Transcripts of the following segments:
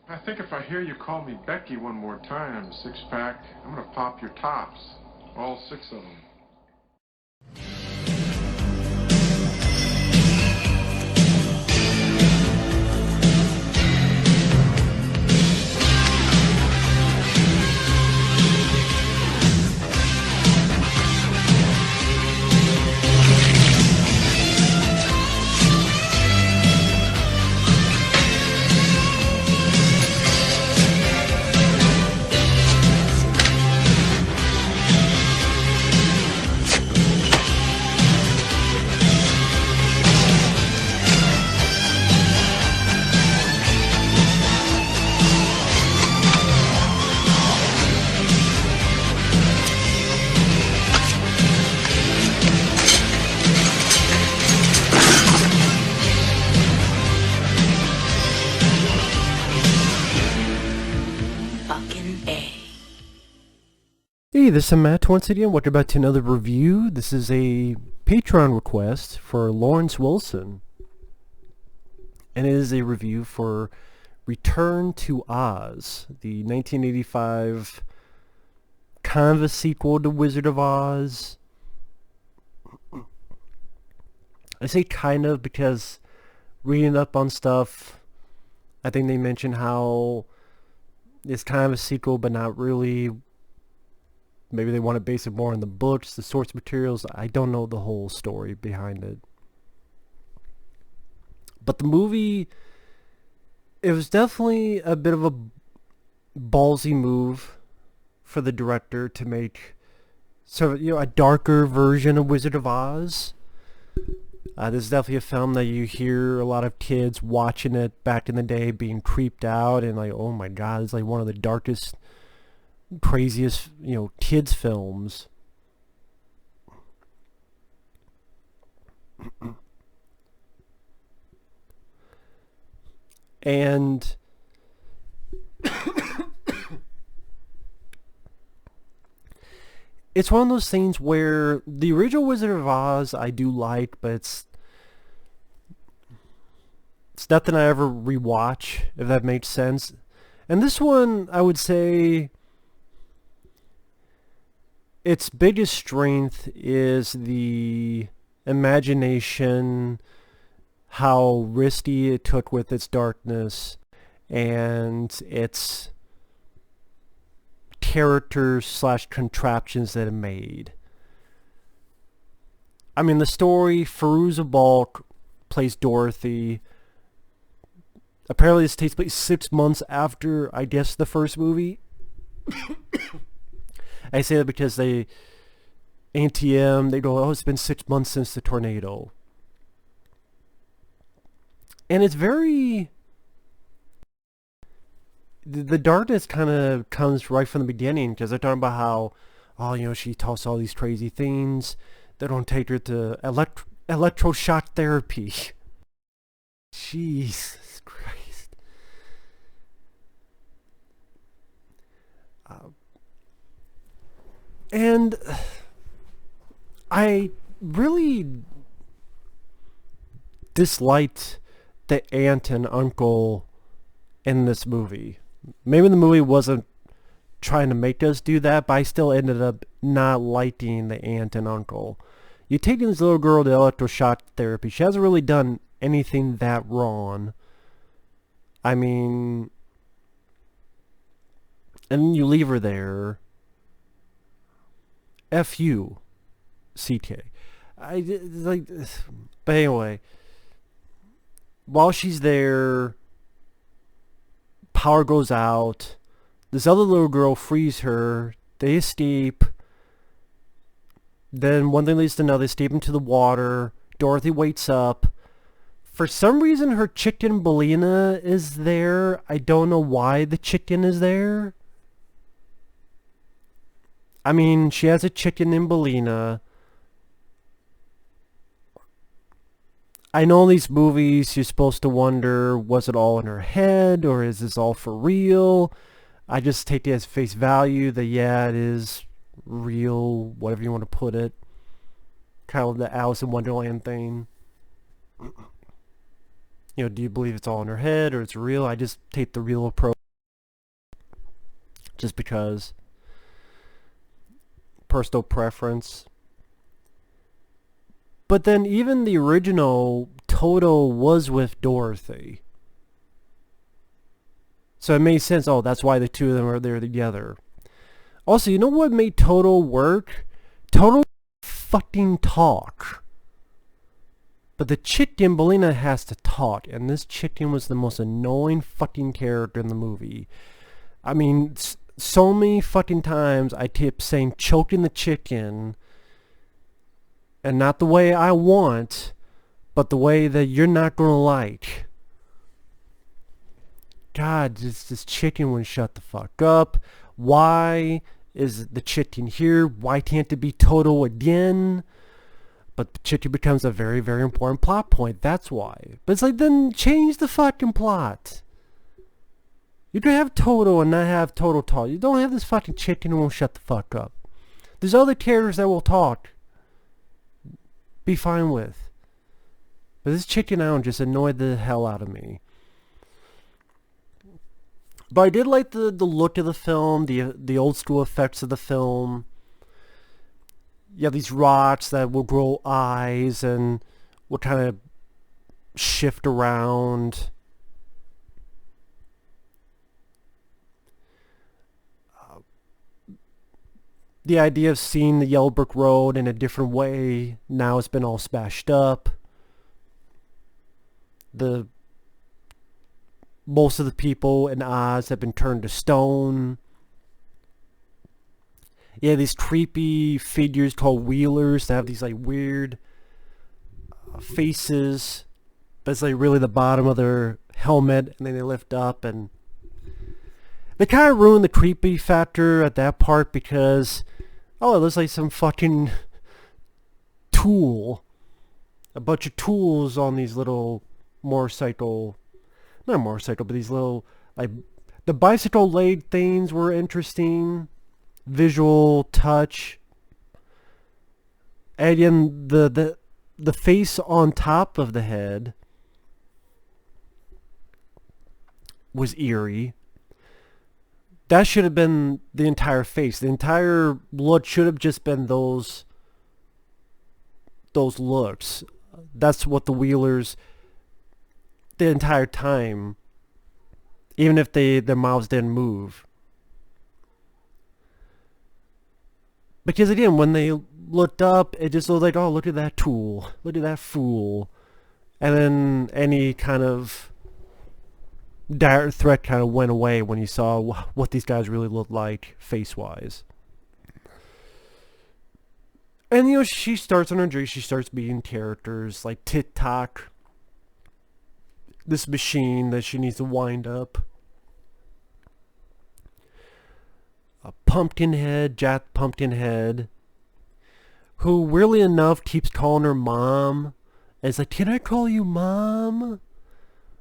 I think if I hear you call me Becky one more time, six-pack, I'm gonna pop your tops. All six of them. Hey, this is Matt once again. Welcome back to another review. This is a Patreon request for Lawrence Wilson. And it is a review for Return to Oz, the 1985 kind of a sequel to Wizard of Oz. I say kind of because reading up on stuff, I think they mentioned how it's kind of a sequel but not really. Maybe they want to base it more on the books, the source materials. I don't know the whole story behind it. But the movie, it was definitely a bit of a ballsy move for the director to make sort of, a darker version of Wizard of Oz. This is definitely a film that you hear a lot of kids watching it back in the day being creeped out and like, oh my god, it's like one of the darkest, craziest, kids films. And it's one of those things where the original Wizard of Oz I do like, but it's nothing I ever rewatch, if that makes sense. And this one, I would say its biggest strength is the imagination, how risky it took with its darkness, and its characters / contraptions that it made. I mean, the story, Fairuza Balk plays Dorothy. Apparently this takes place 6 months after, I guess, the first movie. I say that because they go, oh, it's been 6 months since the tornado. And it's very... The darkness kind of comes right from the beginning, because they're talking about how, oh, she talks all these crazy things. They don't take her to electroshock therapy. Jesus Christ. And I really disliked the aunt and uncle in this movie. Maybe the movie wasn't trying to make us do that, but I still ended up not liking the aunt and uncle. You're taking this little girl to electroshock therapy. She hasn't really done anything that wrong. I mean, and you leave her there. F you, CK. But anyway, while she's there, power goes out. This other little girl frees her. They escape. Then one thing leads to another. They escape into the water. Dorothy wakes up. For some reason, her chicken Bellina is there. I don't know why the chicken is there. I mean, she has a chicken in Bellina. I know in these movies you're supposed to wonder, was it all in her head, or is this all for real? I just take it as face value that, yeah, it is real, whatever you want to put it. Kind of the Alice in Wonderland thing. Do you believe it's all in her head, or it's real? I just take the real approach. just because. Personal preference. But then even the original Toto was with Dorothy. So it made sense. Oh, that's why the two of them are there together. Also, you know what made Toto work? Toto fucking talk. But the chick Thumbelina has to talk, and this chicken was the most annoying fucking character in the movie. I mean, so many fucking times I kept saying choking the chicken, and not the way I want, but the way that you're not gonna like. God, this chicken wouldn't shut the fuck up. Why is the chicken here? Why can't it be Toto again? But the chicken becomes a very, very important plot point. That's why. But it's like, then change the fucking plot. You can have Toto and not have Toto talk. You don't have this fucking chicken who won't shut the fuck up. There's other characters that will talk. Be fine with. But this chicken out just annoyed the hell out of me. But I did like the look of the film, the old school effects of the film. You have these rocks that will grow eyes and will kind of shift around. The idea of seeing the Yellow Brick Road in a different way, now it's been all smashed up. Most of the people in Oz have been turned to stone. Yeah, these creepy figures called wheelers that have these like weird faces. But it's like really the bottom of their helmet, and then they lift up, and they kind of ruined the creepy factor at that part because, oh, it looks like some fucking tool. A bunch of tools on these little motorcycle, not motorcycle, but these little, like, the bicycle leg things were interesting. Visual touch. And again, the face on top of the head was eerie. That should have been the entire face. The entire look should have just been those looks. That's what the Wheelers, the entire time, even if their mouths didn't move. Because again, when they looked up, it just looked like, oh, look at that tool. Look at that fool. And then any kind of dire threat kind of went away when you saw what these guys really looked like face-wise. And, you know, she starts on her journey. She starts meeting characters like Tik-Tok, this machine that she needs to wind up. Pumpkinhead, Jack Pumpkinhead, who weirdly enough keeps calling her mom. And it's like, can I call you mom?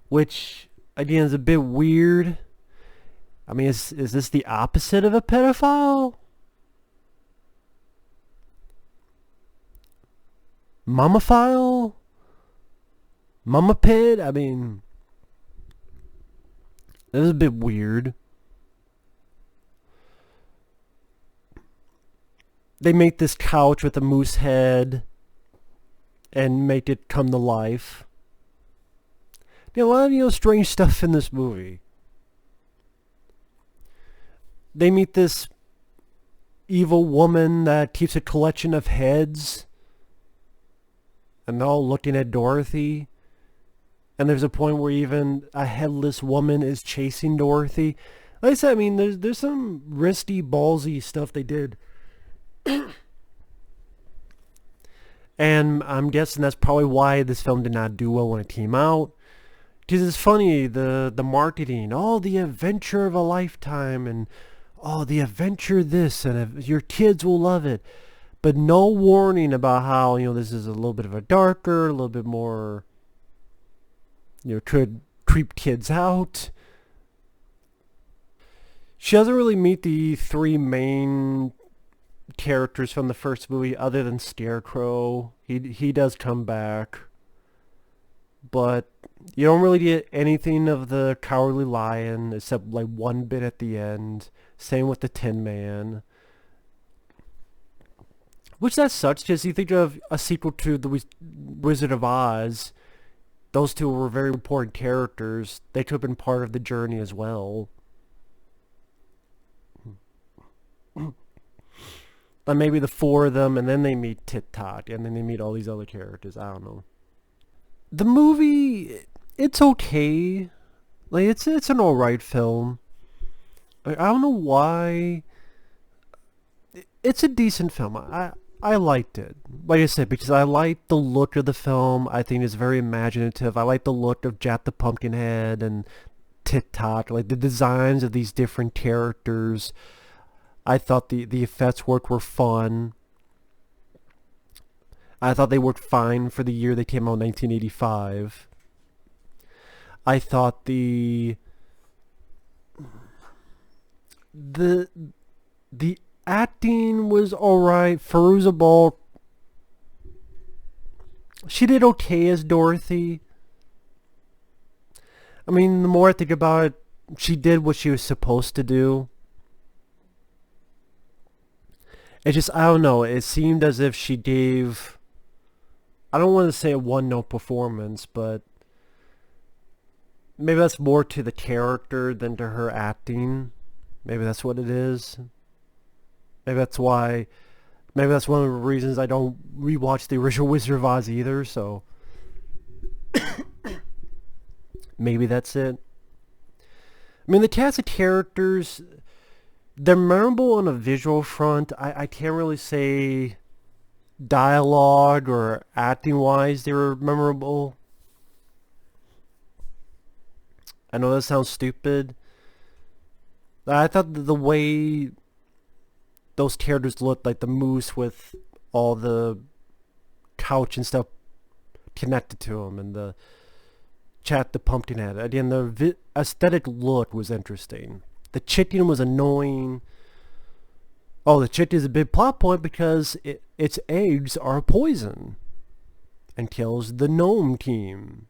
Which, again, is a bit weird. I mean, is this the opposite of a pedophile? Momophile? Momopid? I mean, that is a bit weird. They make this couch with a moose head and make it come to life. There's a lot of, strange stuff in this movie. They meet this evil woman that keeps a collection of heads, and they're all looking at Dorothy. And there's a point where even a headless woman is chasing Dorothy. Like I said, I mean, there's some risky, ballsy stuff they did. And I'm guessing that's probably why this film did not do well when it came out. Because it's funny, the marketing, oh, the adventure of a lifetime, and oh, the adventure this, and your kids will love it. But no warning about how, this is a little bit of a darker, a little bit more, could creep kids out. She doesn't really meet the three main characters from the first movie other than Scarecrow. He does come back. but you don't really get anything of the Cowardly Lion except like one bit at the end. Same with the Tin Man. Which that sucks, because you think of a sequel to The Wizard of Oz. Those two were very important characters. They could have been part of the journey as well. But maybe the four of them, and then they meet Tik-Tok, and then they meet all these other characters. I don't know. The movie, it's okay. Like, it's an alright film. Like, I don't know why. It's a decent film. I liked it. Like I said, because I like the look of the film. I think it's very imaginative. I like the look of Jack the Pumpkinhead and Tik-Tok. Like the designs of these different characters. I thought the effects work were fun. I thought they worked fine for the year they came out, 1985. I thought the acting was alright. Fairuza Balk, she did okay as Dorothy. I mean, the more I think about it, she did what she was supposed to do. It just, I don't know, it seemed as if she gave, I don't want to say a one-note performance, but maybe that's more to the character than to her acting. Maybe that's what it is. Maybe that's why, maybe that's one of the reasons I don't rewatch the original Wizard of Oz either, so maybe that's it. I mean, the cast of characters, they're memorable on a visual front. I can't really say dialogue or acting wise they were memorable. I know that sounds stupid. I thought the way those characters looked, like the moose with all the couch and stuff connected to them, and the Jack the Pumpkinhead. Again, the aesthetic look was interesting. The chicken was annoying. Oh, the chicken is a big plot point because its eggs are poison and kills the Nome King.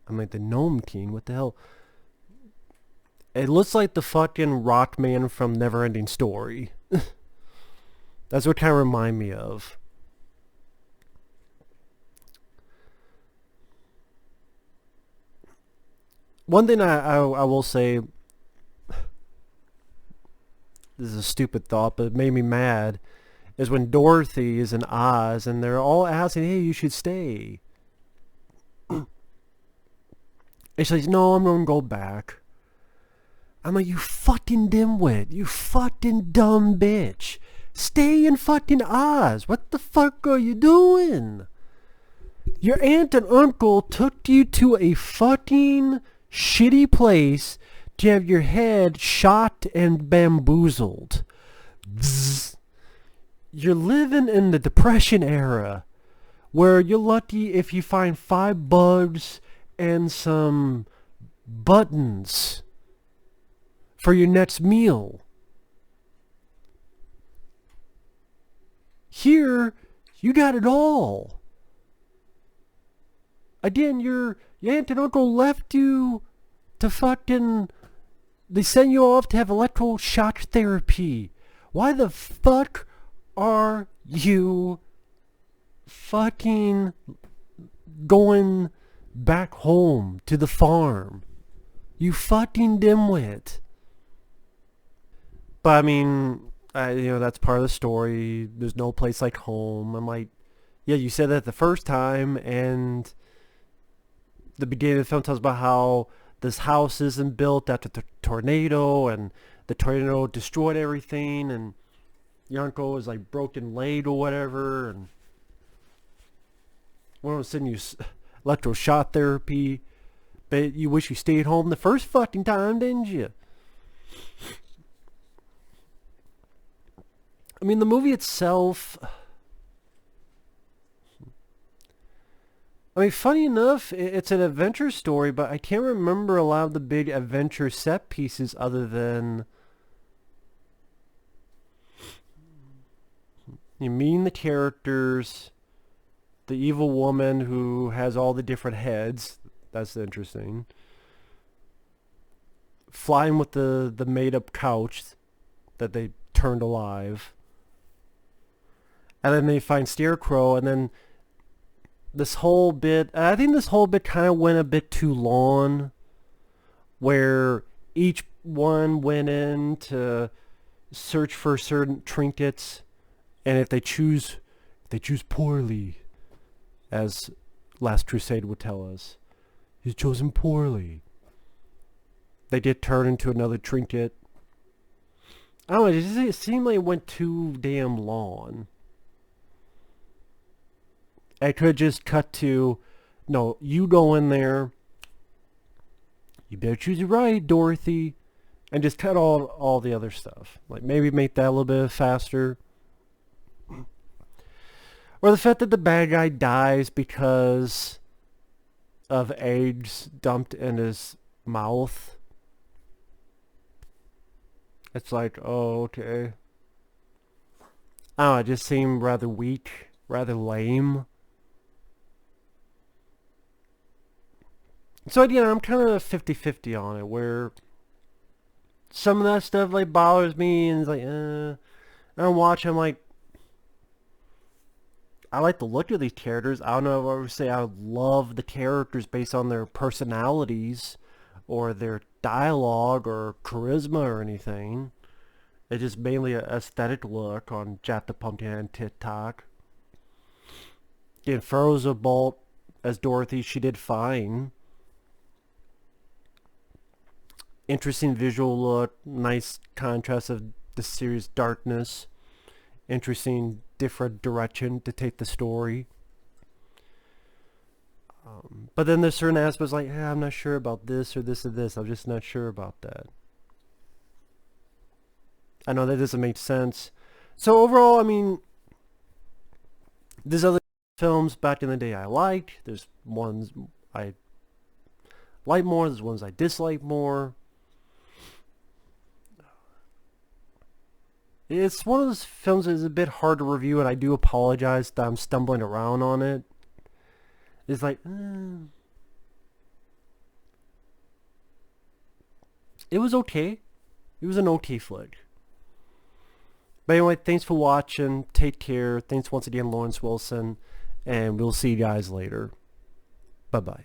I'm like, the Nome King? What the hell? It looks like the fucking rock man from Neverending Story. That's what kind of remind me of. One thing I will say, this is a stupid thought, but it made me mad, is when Dorothy is in Oz and they're all asking, hey, you should stay. And she's like, no, I'm gonna go back. I'm like, you fucking dimwit, you fucking dumb bitch. Stay in fucking Oz. What the fuck are you doing? Your aunt and uncle took you to a fucking shitty place to have your head shot and bamboozled. Bzz. You're living in the Depression era, where you're lucky if you find 5 bugs and some buttons for your next meal. Here, you got it all. Again, your aunt and uncle left you to fucking... They send you off to have electroshock therapy. Why the fuck are you fucking going back home to the farm? You fucking dimwit. But I mean, that's part of the story. There's no place like home. I'm like, yeah, you said that the first time, and the beginning of the film tells about how this house isn't built after the tornado, and the tornado destroyed everything, and your uncle was like broken leg or whatever, and we're gonna send you electroshock therapy, but you wish you stayed home the first fucking time, didn't you? I mean, the movie itself, I mean, funny enough, it's an adventure story, but I can't remember a lot of the big adventure set pieces other than you meet the characters, the evil woman who has all the different heads, That's interesting. Flying with the made-up couch that they turned alive. And then they find Scarecrow, and then this whole bit, I think this whole bit kind of went a bit too long, where each one went in to search for certain trinkets, and if they choose poorly, as Last Crusade would tell us, he's chosen poorly, they get turned into another trinket. I don't know, it seemed like it went too damn long. I could just cut to, no, you go in there, you better choose it right, Dorothy, and just cut all the other stuff. Like, maybe make that a little bit faster. Or the fact that the bad guy dies because of eggs dumped in his mouth. It's like, oh, okay. I don't know, it just seemed rather weak, rather lame. So again, I'm kind of 50-50 on it, where some of that stuff like bothers me, and it's like, I'm watching, I'm like, I like the look of these characters. I don't know if I would say I love the characters based on their personalities or their dialogue or charisma or anything. It's just mainly an aesthetic look on Jack the Pumpkinhead and Tik-Tok. Again, Fairuza Balk as Dorothy, she did fine. Interesting visual look, nice contrast of the series' darkness, interesting different direction to take the story. But then there's certain aspects like, I'm not sure about this or this or this. I'm just not sure about that. I know that doesn't make sense. So overall, I mean, there's other films back in the day I liked. There's ones I like more. There's ones I dislike more. It's one of those films that is a bit hard to review, and I do apologize that I'm stumbling around on it. It's like, it was okay. It was an okay flick. But anyway, thanks for watching. Take care. Thanks once again, Lawrence Wilson. And we'll see you guys later. Bye-bye.